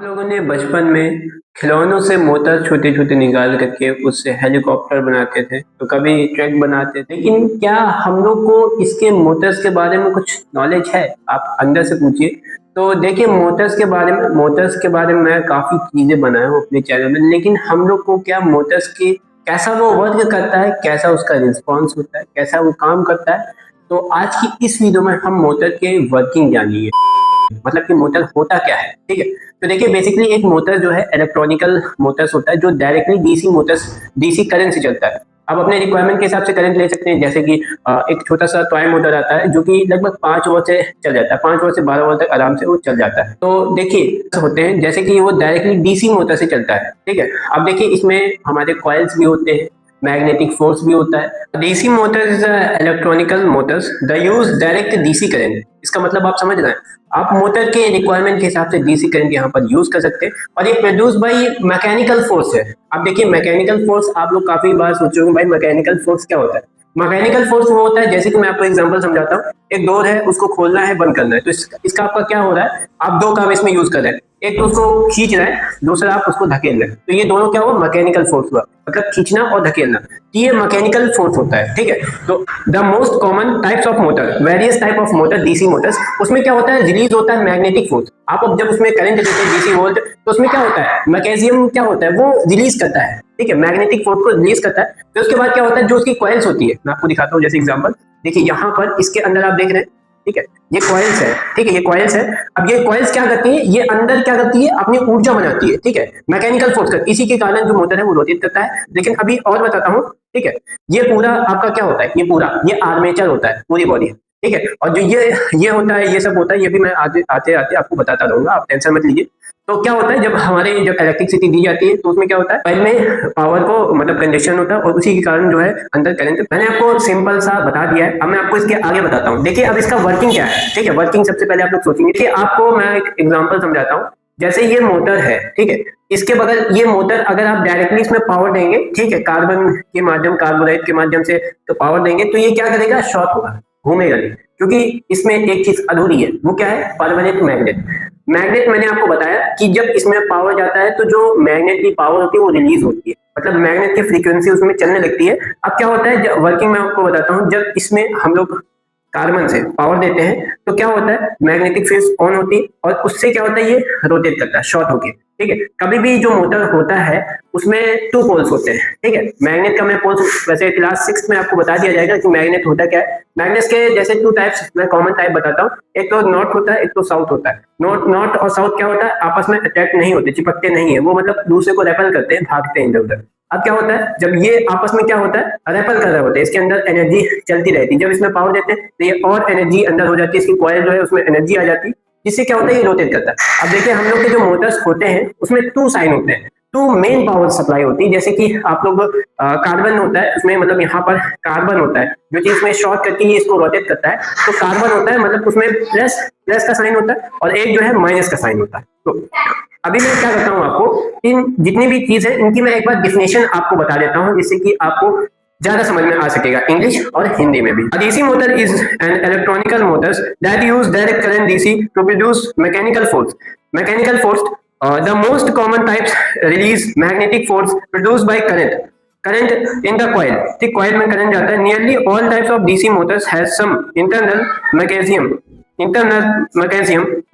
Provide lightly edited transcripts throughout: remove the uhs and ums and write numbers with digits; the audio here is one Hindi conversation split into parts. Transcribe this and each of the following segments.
लोगों ने बचपन में खिलौनों से मोटर छोटे-छोटे निकाल करके उससे हेलीकॉप्टर बनाते थे, तो कभी ट्रक बनाते थे। लेकिन क्या हम लोग को इसके मोटर्स के बारे में कुछ नॉलेज है? आप अंदर से पूछिए। तो देखिए मोटर्स के बारे में मैं काफ़ी चीज़ें बनाया हूँ अपने चैनल में, लेकिन हम लोग को क्या मोटर्स की कैसा वो वर्क करता है, कैसा उसका रिस्पॉन्स होता है, कैसा वो काम करता है, तो आज की इस वीडियो में हम मोटर के वर्किंग जानेंगे। मतलब कि मोटर होता क्या है, ठीक है। तो देखिए बेसिकली एक मोटर जो है इलेक्ट्रॉनिकल मोटर्स होता है जो डायरेक्टली डीसी करंट से चलता है। आप अपने रिक्वायरमेंट के हिसाब से करंट ले सकते हैं, जैसे कि एक छोटा सा टॉय मोटर आता है जो कि लगभग 5 वोल्ट से चल जाता है, 5 वोल्ट से 12 वोल्ट तक आराम से वो चल जाता है। तो देखिए होते हैं जैसे कि वो डायरेक्टली डीसी मोटर से चलता है, ठीक है। अब देखिए इसमें हमारे कॉइल्स भी होते हैं, मैग्नेटिक फोर्स भी होता है। DC Motors electronical Motors the use direct DC current. इसका मतलब आप समझ रहे हैं, आप मोटर के रिक्वायरमेंट के हिसाब से डीसी करंट यहाँ पर यूज कर सकते हैं और ये प्रोड्यूस बाय मैकेनिकल फोर्स है। अब देखिए मैकेनिकल फोर्स आप लोग काफी बार सोचे होंगे भाई मैकेनिकल फोर्स क्या होता है। मैकेनिकल फोर्स वो होता है, जैसे कि मैं आपको एग्जांपल समझाता हूँ। एक डोर है, उसको खोलना है, बंद करना है, तो इसका आपका क्या हो रहा है, आप दो काम इसमें यूज कर रहे हैं। एक तो उसको खींच रहे हैं, दूसरा आप उसको धकेल रहे हैं, तो ये दोनों क्या हुआ, मैकेनिकल फोर्स हुआ। मतलब खींचना और धकेलना, तो ये मैकेनिकल फोर्स होता है, ठीक है। तो the most common types of motor, various type of motor DC Motors, उसमें क्या होता है, रिलीज होता है मैग्नेटिक फोर्स। आप अब जब उसमें करंट देते हैं डीसी वोल्ट, तो उसमें क्या होता है, मैग्नेशियम क्या होता है, वो रिलीज करता है, ठीक है, मैग्नेटिक फोर्स को रिलीज करता है। तो उसके बाद क्या होता है, जो उसकी कॉइल्स होती है, मैं आपको दिखाता हूँ जैसे एग्जांपल। देखिए यहाँ पर इसके अंदर आप देख रहे हैं, ठीक है, ये कॉइल्स है, ठीक है, ये कॉइल्स है। अब ये कॉइल्स क्या करती है, ये अंदर क्या करती है, अपनी ऊर्जा बनाती है, ठीक है, मैकेनिकल फोर्स का। इसी के कारण जो मोटर है वो रोटेट करता है। लेकिन अभी और बताता हूँ, ठीक है। ये पूरा आपका क्या होता है, ये पूरा ये आर्मेचर होता है, पूरी बॉडी, ठीक है। और जो ये होता है, ये सब होता है, ये भी मैं आते आते आपको बताता रहूंगा, आप टेंशन मत लीजिए। तो क्या होता है, जब इलेक्ट्रिसिटी दी जाती है तो उसमें क्या होता है, पहले में पावर को मतलब कंडक्शन होता है और उसी के कारण जो है अंदर करंट। मैंने आपको सिंपल सा बता दिया है, अब मैं आपको इसके आगे बताता हूँ। देखिए अब इसका वर्किंग क्या है, ठीक है। वर्किंग सबसे पहले आप लोग सोचेंगे कि आपको मैं एक एग्जांपल समझाता हूँ। जैसे ये मोटर है, ठीक है, इसके बगल ये मोटर, अगर आप डायरेक्टली इसमें पावर देंगे, ठीक है, कार्बन के माध्यम, कार्बोरेट के माध्यम से तो पावर देंगे, तो ये क्या करेगा, शॉर्ट होगा, घूमेगा नहीं, क्योंकि इसमें एक चीज अधूरी है। वो क्या है, परमानेंट मैग्नेट। मैग्नेट मैंने आपको बताया कि जब इसमें पावर जाता है तो जो मैग्नेट की पावर होती है वो रिलीज होती है, मतलब मैग्नेट की फ्रीक्वेंसी उसमें चलने लगती है। अब क्या होता है, वर्किंग मैं आपको बताता हूँ। जब इसमें हम लोग कार्बन से पावर देते हैं तो क्या होता है, मैग्नेटिक फील्ड ऑन होती है और उससे क्या होता है, ये रोटेट करता है शॉर्ट होके, ठीक है। कभी भी जो मोटर होता है उसमें 2 पोल्स होते हैं, ठीक है। मैग्नेट का मैं पोल्स वैसे क्लास 6 में आपको बता दिया जाएगा कि मैग्नेट होता क्या है। मैग्नेट्स के जैसे 2 टाइप्स मैं कॉमन टाइप बताता हूँ। एक तो नॉर्थ होता है, एक तो साउथ होता है। नॉर्थ और साउथ क्या होता है, आपस में अटैक नहीं होते, चिपकते नहीं है वो, मतलब दूसरे को रेपल करते हैं, भागते हैं इधर उधर। अब क्या होता है, जब ये आपस में क्या होता है, रेपल कर रहे होते हैं, इसके अंदर एनर्जी चलती रहती है। जब इसमें पावर देते हैं तो ये और एनर्जी अंदर हो जाती है, इसकी कॉइल जो है उसमें एनर्जी आ जाती है, जिससे क्या होता है, ये रोटेट करता है। अब देखिए हम लोग के जो मोटर्स होते हैं उसमें 2 साइन होते हैं, 2 मेन पावर सप्लाई होती है। जैसे कि आप लोग कार्बन होता है उसमें, मतलब यहाँ पर कार्बन होता है जो कि इसमें शॉर्ट करके ही इसको रोटेट करता है। तो कार्बन होता है, मतलब उसमें प्लस का साइन होता है और एक जो है माइनस का साइन होता है। तो अभी मैं क्या करता हूँ, आपको इन जितनी भी चीज है इनकी मैं एक बार डिफिनेशन आपको बता देता हूँ, जिससे कि आपको ज्यादा समझ में आ सकेगा, इंग्लिश और हिंदी में भी। DC motor is an electronical motors that use direct current DC to produce mechanical force. Mechanical force the most common types release magnetic force produced by current in the coil, ठीक, कॉइल में करंट जाता है। Nearly all types of DC motors has some internal mechanism,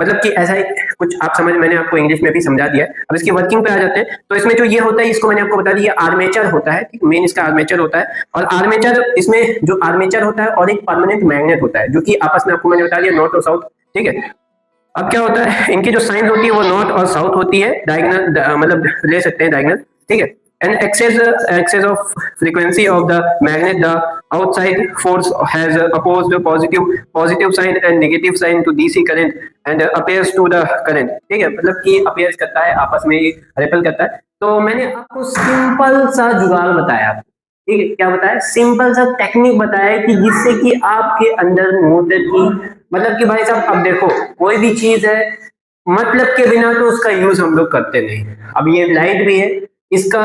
मतलब कि ऐसा ही कुछ आप समझ, मैंने आपको इंग्लिश में भी समझा दिया है। अब इसकी वर्किंग पे आ जाते हैं। तो इसमें जो ये होता है, इसको मैंने आपको बता दिया, आर्मेचर होता है, मेन इसका आर्मेचर होता है। और आर्मेचर, इसमें जो आर्मेचर होता है और एक परमानेंट मैग्नेट होता है, जो कि आपस में आपको मैंने बता दिया नॉर्थ और साउथ, ठीक है। अब क्या होता है, इनकी जो साइन होती है वो नॉर्थ और साउथ होती है, डायगोनल मतलब ले सकते हैं डायगोनल, ठीक है। And excess of frequency of the magnet, the outside force has opposed positive sign and negative sign to DC current and appears to the current, ठीक है, मतलब कि appears करता है, आपस में रिपल करता है। तो मैंने आपको सिंपल सा जुगाड़ बताया, ठीक है, क्या बताया, सिंपल सा टेक्निक बताया कि जिससे कि आपके अंदर मोटर की, मतलब कि भाई साहब अब देखो कोई भी चीज है मतलब के बिना तो उसका यूज हम लोग करते नहीं। अब ये लाइट भी है, इसका,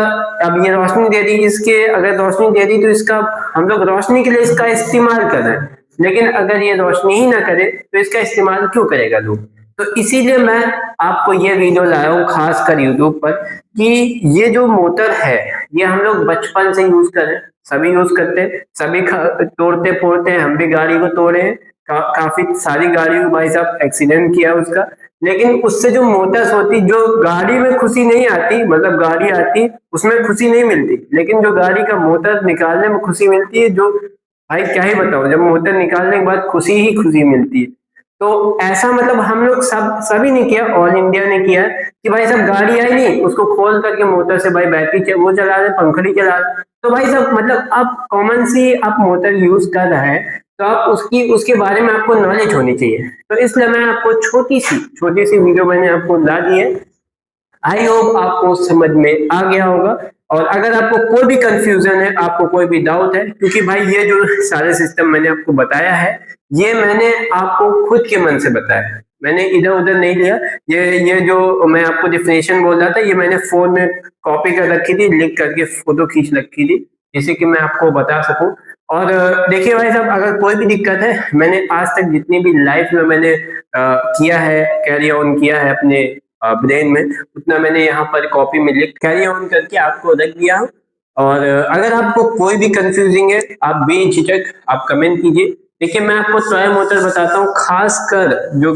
अब ये रोशनी दे दी, इसके अगर रोशनी दे दी तो इसका हम लोग रोशनी के लिए इसका इस्तेमाल कर रहे हैं। लेकिन अगर ये रोशनी ही ना करे तो इसका इस्तेमाल क्यों करेगा लोग, तो इसीलिए मैं आपको ये वीडियो लाया हूँ खास कर यूट्यूब पर कि ये जो मोटर है ये हम लोग बचपन से यूज कर रहे हैं, सभी यूज करते हैं, सभी तोड़ते फोड़ते हैं, हम भी गाड़ी को तोड़े हैं, काफी सारी गाड़ी को भाई साहब एक्सीडेंट किया उसका। लेकिन उससे जो मोटर्स होती, जो गाड़ी में खुशी नहीं आती, मतलब गाड़ी आती उसमें खुशी नहीं मिलती, लेकिन जो गाड़ी का मोटर निकालने में खुशी मिलती है, जो भाई क्या ही बताओ, जब मोटर निकालने के बाद खुशी ही खुशी मिलती है। तो ऐसा मतलब हम लोग सभी ने किया, ऑल इंडिया ने किया कि भाई साहब गाड़ी आई नहीं, उसको खोल करके मोटर से भाई बैटरी वो चला रहे, पंखड़ी चला रहे। तो भाई साहब मतलब आप कॉमन सी आप मोटर यूज कर रहे हैं तो आप उसके बारे में आपको नॉलेज होनी चाहिए। तो इसलिए मैं आपको छोटी सी वीडियो मैंने आपको ला दी है। आई होप आपको समझ में आ गया होगा। और अगर आपको कोई भी कंफ्यूजन है, आपको कोई भी डाउट है, क्योंकि भाई ये जो सारे सिस्टम मैंने आपको बताया है ये मैंने आपको खुद के मन से बताया है, मैंने इधर उधर नहीं लिया। ये जो मैं आपको डिफिनेशन बोल रहा था ये मैंने फोन में कॉपी कर रखी थी, लिख करके फोटो खींच रखी थी, जिससे कि मैं आपको बता सकूं। और देखिए भाई साहब, अगर कोई भी दिक्कत है, मैंने आज तक जितनी भी लाइफ में मैंने किया है, कैरी ऑन किया है अपने ब्रेन में, उतना मैंने यहाँ पर कॉपी में लिख कैरी ऑन करके आपको रख दिया हूँ। और अगर आपको कोई भी कंफ्यूजिंग है, आप बेझिझक आप कमेंट कीजिए। देखिए मैं आपको टॉय मोटर बताता हूँ, खास कर जो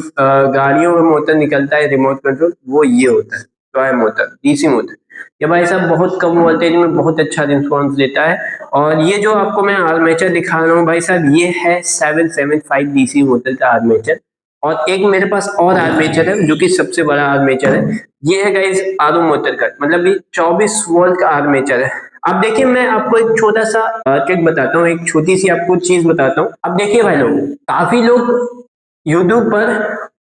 गाड़ियों में मोटर निकलता है रिमोट कंट्रोल, वो ये होता है टॉय मोटर, डीसी मोटर। ये भाई साहब बहुत कम वोल्टेज में बहुत अच्छा रिस्पॉन्स देता है। और ये जो आपको मैं आर्मेचर दिखा रहा हूँ भाई साहब, ये है 775 डीसी मोटर का आर्मेचर। और एक मेरे पास और आर्मेचर है जो कि सबसे बड़ा आर्मेचर है, ये है गाइस आरओ मोटर का, मतलब ये 24 वोल्ट का आर्मेचर है। अब देखिए मैं आपको एक छोटा सा ट्रिक बताता हूँ, एक छोटी सी आपको चीज बताता हूँ। अब देखिए भाई लोग, काफी लोग यूट्यूब पर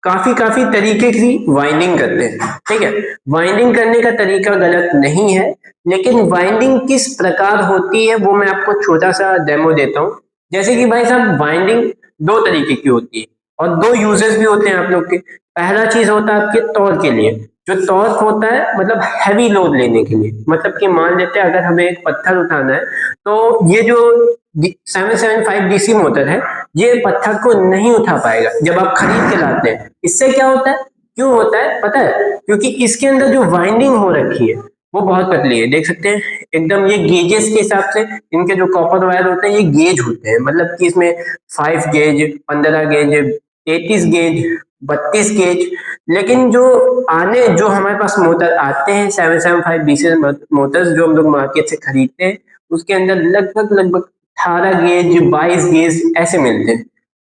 काफी काफी तरीके की वाइंडिंग करते हैं, ठीक है। वाइंडिंग करने का तरीका गलत नहीं है, लेकिन वाइंडिंग किस प्रकार होती है वो मैं आपको छोटा सा डेमो देता हूँ। जैसे कि भाई साहब वाइंडिंग दो तरीके की होती है और दो यूजेस भी होते हैं आप लोग के। पहला चीज होता है आपके टॉर्क के लिए, जो टॉर्क होता है मतलब हैवी लोड लेने के लिए, मतलब कि मान लेते हैं अगर हमें एक पत्थर उठाना है तो ये जो 775 डीसी मोटर है ये पत्थर को नहीं उठा पाएगा जब आप खरीद के लाते हैं। इससे क्या होता है, क्यों होता है पता है, क्योंकि इसके अंदर जो वाइंडिंग हो रखी है वो बहुत पतली है, देख सकते हैं एकदम। ये गेजेस के हिसाब से इनके जो कॉपर वायर होते हैं ये गेज होते हैं, मतलब कि इसमें 5 गेज, 15 गेज, 33 गेज, 32 गेज। लेकिन जो जो हमारे पास मोटर आते हैं 775 डीसी मोटर्स जो हम लोग मार्केट से खरीदते हैं, उसके अंदर लगभग लगभग 18 गेज, 22 गेज ऐसे मिलते हैं।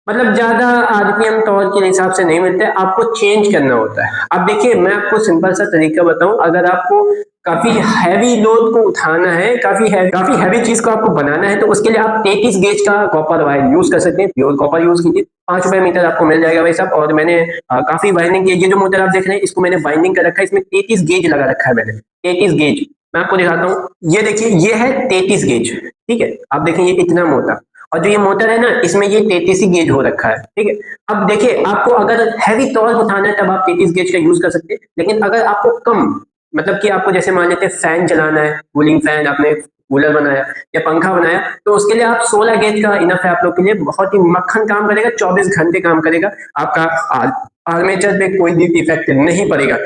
मतलब ज्यादा आरपीएम टॉर्क के हिसाब से नहीं मिलते, आपको चेंज करना होता है। अब देखिए मैं आपको सिंपल सा तरीका बताऊं, अगर आपको काफी हैवी लोड को उठाना है, काफी हैवी चीज को आपको बनाना है, तो उसके लिए आप 33 गेज का कॉपर वायर यूज कर सकते हैं, प्योर कॉपर यूज कीजिए, 5 रुपए मीटर आपको मिल जाएगा भाई साहब। और मैंने काफी वाइंडिंग की, ये जो मोटर आप देख रहे हैं इसको मैंने वाइंडिंग कर रखा है, इसमें 33 गेज लगा रखा है मैंने, 33 गेज। मैं आपको दिखाता हूँ, ये देखिए ये है 33 गेज, ठीक है। आप देखें ये इतना मोटा, और जो ये मोटर है ना इसमें ये 33 गेज हो रखा है, ठीक है। अब देखिए आपको अगर हैवी टॉर्क उठाना है तब आप 33 गेज का यूज कर सकते हैं, लेकिन अगर आपको कम, मतलब कि आपको जैसे मान लेते हैं फैन चलाना है, कूलिंग फैन, आपने कूलर बनाया या पंखा बनाया, तो उसके लिए आप 16 गेज का इनफ है आप लोग के लिए, बहुत ही मक्खन काम करेगा, 24 घंटे काम करेगा, आपका आर्मेचर पे कोई भी इफेक्ट नहीं पड़ेगा।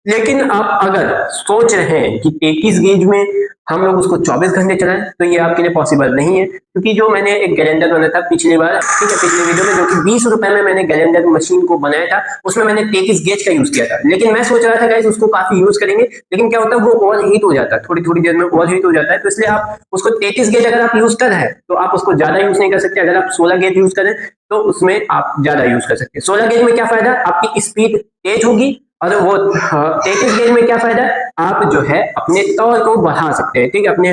लेकिन आप अगर सोच रहे हैं कि 33 गेज में हम लोग उसको 24 घंटे चलाएं, तो ये आपके लिए पॉसिबल नहीं है, क्योंकि जो मैंने एक गैलेंडर बनाया था पिछली बार, ठीक है, पिछले वीडियो में, जो कि 20 रुपए में मैंने गैलेंडर मशीन को बनाया था, उसमें मैंने 33 गेज का यूज किया था। लेकिन मैं सोच रहा था गाइस उसको काफी यूज करेंगे, लेकिन क्या होता है वो ओवर हीट हो जाता है, थोड़ी थोड़ी देर में ओवर हीट हो जाता है, तो इसलिए आप उसको 33 गेज अगर आप यूज कर रहे हैं तो आप उसको ज्यादा यूज नहीं कर सकते। अगर आप 16 गेज यूज करें तो उसमें आप ज्यादा यूज कर सकते हैं। 16 गेज में क्या फायदा, आपकी स्पीड तेज होगी, और वो 33 गेज में क्या फायदा, आप जो है अपने टॉर्क को बढ़ा सकते हैं, ठीक है, अपने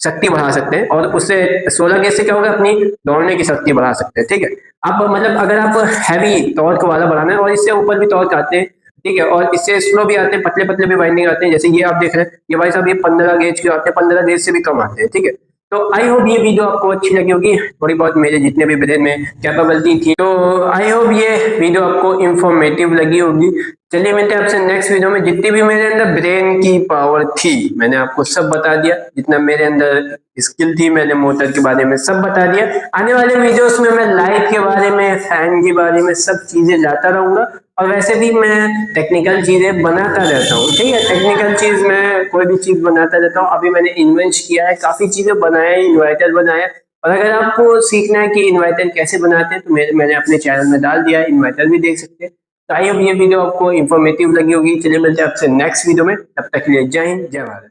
शक्ति बढ़ा सकते हैं, और उससे 16 गेज से क्या होगा, अपनी दौड़ने की शक्ति बढ़ा सकते हैं, ठीक है। आप मतलब अगर आप हैवी टॉर्क वाला बढ़ाना है, और इससे ऊपर भी टॉर्क आते हैं, ठीक है, और इससे स्लो भी आते हैं, पतले पतले भी वाइंडिंग आते हैं, जैसे ये आप देख रहे हैं, ये भाई साहब ये 15 गेज के आते हैं, 15 गेज से भी कम आते हैं, ठीक है। तो आई होप ये वीडियो आपको अच्छी लगी होगी, थोड़ी बहुत मेरे जितने भी ब्रेन में कैपेबिलिटी थी, तो आई होप ये वीडियो आपको इंफॉर्मेटिव लगी होगी। चलिए मिलते हैं आपसे नेक्स्ट वीडियो में। जितनी भी मेरे अंदर ब्रेन की पावर थी मैंने आपको सब बता दिया, जितना मेरे अंदर स्किल थी मैंने मोटर के बारे में सब बता दिया। आने वाले वीडियोस में मैं लाइट के बारे में, फैन के बारे में सब चीजें लाता रहूंगा, और वैसे भी मैं टेक्निकल चीजें बनाता रहता हूँ, ठीक है, टेक्निकल चीज मैं कोई भी चीज बनाता रहता हूँ। अभी मैंने इन्वेंट किया है, काफी चीजें बनाए, इन्वर्टर बनाया। और अगर आपको सीखना है कि इन्वर्टर कैसे बनाते हैं तो मैंने अपने चैनल में डाल दिया है, इन्वर्टर भी देख सकते हैं। तो आई होप ये वीडियो आपको इन्फॉर्मेटिव लगी होगी। चलिए मिलते हैं आपसे नेक्स्ट वीडियो में, तब तक के लिए जय हिंद जय भारत।